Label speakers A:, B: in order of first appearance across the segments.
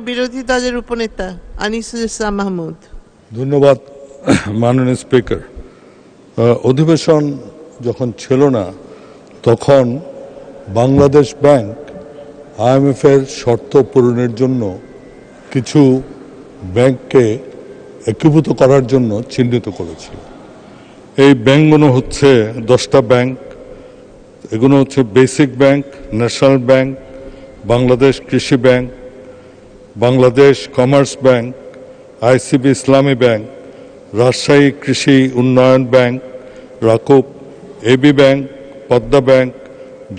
A: বিরোধী দলের উপনেতা আনিসুল ইসলাম মাহমুদ।
B: ধন্যবাদ মাননীয় স্পিকার। অধিবেশন যখন ছিল না তখন বাংলাদেশ ব্যাংক IMF এর শর্ত পূরণের জন্য কিছু ব্যাংককে একীভূত করার জন্য চিহ্নিত করেছিল। এই ব্যাংকগুলো হচ্ছে 10টা ব্যাংক। এগুলো হচ্ছে basic bank, national bank, Bangladesh Krishi bank, Bangladesh commerce bank, ICB Islami bank, Rajshahi Krishi Unnayan bank, Rakub, AB bank, Padma bank,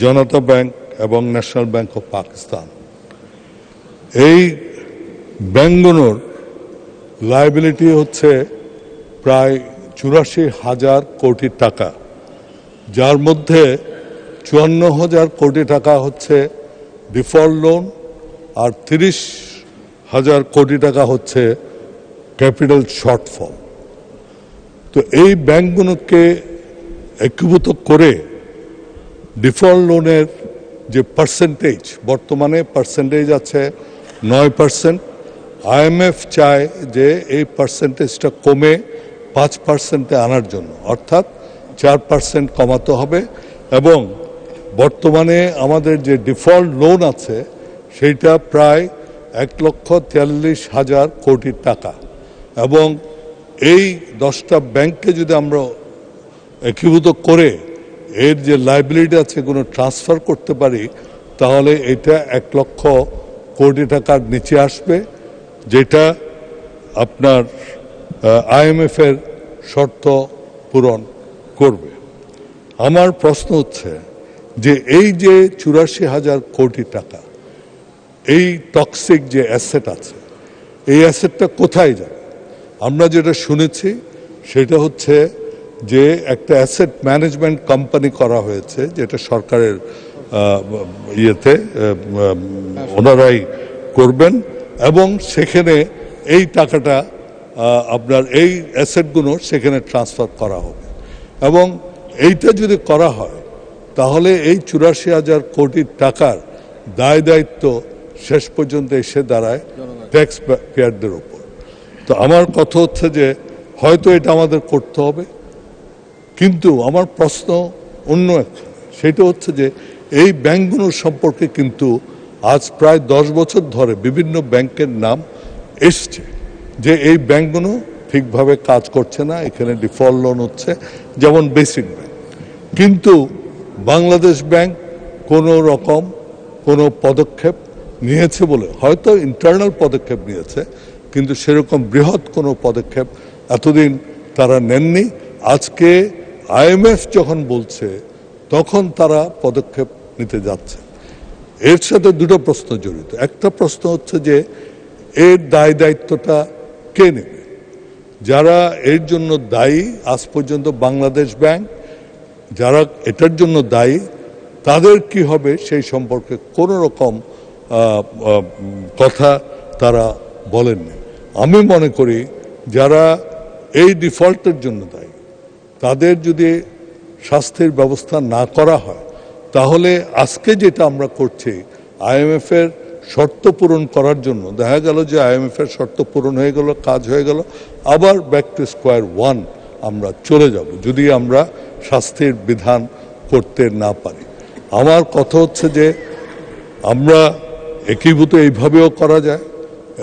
B: Janata bank এবং ন্যাশনাল ব্যাংক অফ পাকিস্তান। এই ব্যাংকগুলোর লায়াবিলিটি হচ্ছে প্রায় 84,000 কোটি টাকা, যার মধ্যে 54,000 কোটি টাকা হচ্ছে ডিফল্ট লোন আর 30,000 কোটি টাকা হচ্ছে ক্যাপিটাল শর্টফল। তো এই ব্যাংকগুলোকে একীভূত করে ডিফল্ট লোনের যে পার্সেন্টেজ, বর্তমানে পার্সেন্টেজ আছে 9%। IMF চায় যে এই পার্সেন্টেজটা কমে 5%-এ আনার জন্য, অর্থাৎ 4% কমাতে হবে। এবং বর্তমানে আমাদের যে ডিফল্ট লোন আছে সেইটা প্রায় 1,43,000 কোটি টাকা। এবং এই 10টা ব্যাংককে যদি আমরা একীভূত করে এর যে লায়াবিলিটি আছে এগুলো ট্রান্সফার করতে পারি, তাহলে এটা 1 লক্ষ কোটি টাকার নিচে আসবে, যেটা আপনার IMF এর শর্ত পূরণ করবে। আমার প্রশ্ন হচ্ছে যে এই যে 84,000 কোটি টাকা, এই টক্সিক যে অ্যাসেট আছে, এই অ্যাসেটটা কোথায় যাবে? আমরা যেটা শুনেছি সেটা হচ্ছে যে একটা অ্যাসেট ম্যানেজমেন্ট কোম্পানি করা হয়েছে, যেটা সরকারের ইয়েতে ওনারাই করবেন, এবং সেখানে এই টাকাটা আপনার এই অ্যাসেটগুলো সেখানে ট্রান্সফার করা হবে। এবং এইটা যদি করা হয় তাহলে এই 84,000 কোটি টাকার দায় দায়িত্ব শেষ পর্যন্ত এসে দাঁড়ায় ট্যাক্স পেয়ারদের উপর। তো আমার কথা হচ্ছে যে হয়তো এটা আমাদের করতে হবে, কিন্তু আমার প্রশ্ন অন্য একটা, সেটা হচ্ছে যে এই ব্যাংকগুলোর সম্পর্কে কিন্তু আজ প্রায় 10 বছর ধরে বিভিন্ন ব্যাংকের নাম এসছে যে এই ব্যাংকগুলো ঠিকভাবে কাজ করছে না, এখানে ডিফল্ট লোন হচ্ছে, যেমন বেসিক ব্যাংক। কিন্তু বাংলাদেশ ব্যাংক কোনো রকম কোনো পদক্ষেপ নিয়েছে বলে, হয়তো ইন্টারনাল পদক্ষেপ নিয়েছে, কিন্তু সেরকম বৃহৎ কোনো পদক্ষেপ এতদিন তারা নেননি। আজকে IMF যখন বলছে তখন তারা পদক্ষেপ নিতে যাচ্ছে। এর সাথে দুটো প্রশ্ন জড়িত। একটা প্রশ্ন হচ্ছে যে এর দায় দায়িত্বটা কে নেবে? যারা এর জন্য দায়ী আজ পর্যন্ত বাংলাদেশ ব্যাংক, যারা এটার জন্য দায়ী তাদের কি হবে সেই সম্পর্কে কোনো রকম কথা তারা বলেননি। আমি মনে করি যারা এই ডিফল্টের জন্য দায়ী তাদের যদি শাস্তির ব্যবস্থা না করা হয়, তাহলে আজকে যেটা আমরা করছি IMF এর শর্ত পূরণ করার জন্য, দেখা গেল যে IMF এর শর্ত পূরণ হয়ে গেল, কাজ হয়ে গেল, আবার ব্যাক টু স্কোয়ার ওয়ান আমরা চলে যাব যদি আমরা শাস্তির বিধান করতে না পারি। আমার কথা হচ্ছে যে আমরা একীভূত এইভাবেও করা যায়।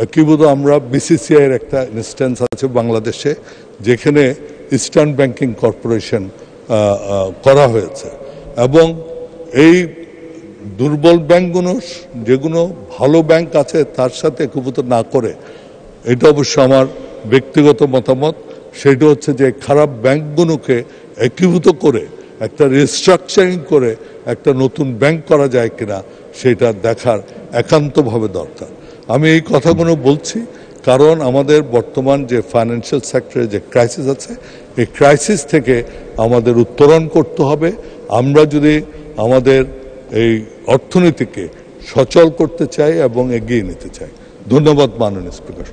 B: একীভূত আমরা BCCI এর একটা ইনস্ট্যান্স আছে বাংলাদেশে, যেখানে ইস্টার্ন ব্যাংকিং কর্পোরেশন করা হয়েছে, এবং এই দুর্বল ব্যাংকগুলো, যেগুলো ভালো ব্যাংক আছে তার সাথে একীভূত না করে, এটা অবশ্য আমার ব্যক্তিগত মতামত, সেটা হচ্ছে যে খারাপ ব্যাংকগুলোকে একীভূত করে একটা রিস্ট্রাকচারিং করে একটা নতুন ব্যাংক করা যায় কিনা সেটা দেখার একান্তভাবে দরকার। আমি এই কথাগুলো বলছি কারণ আমাদের বর্তমান যে ফাইন্যান্সিয়াল সেক্টরে যে ক্রাইসিস আছে, এই ক্রাইসিস থেকে আমাদের উত্তরণ করতে হবে। আমরা যদি আমাদের এই অর্থনীতিকে সচল করতে চাই এবং এগিয়ে নিতে চাই। ধন্যবাদ মাননীয় স্পিকার।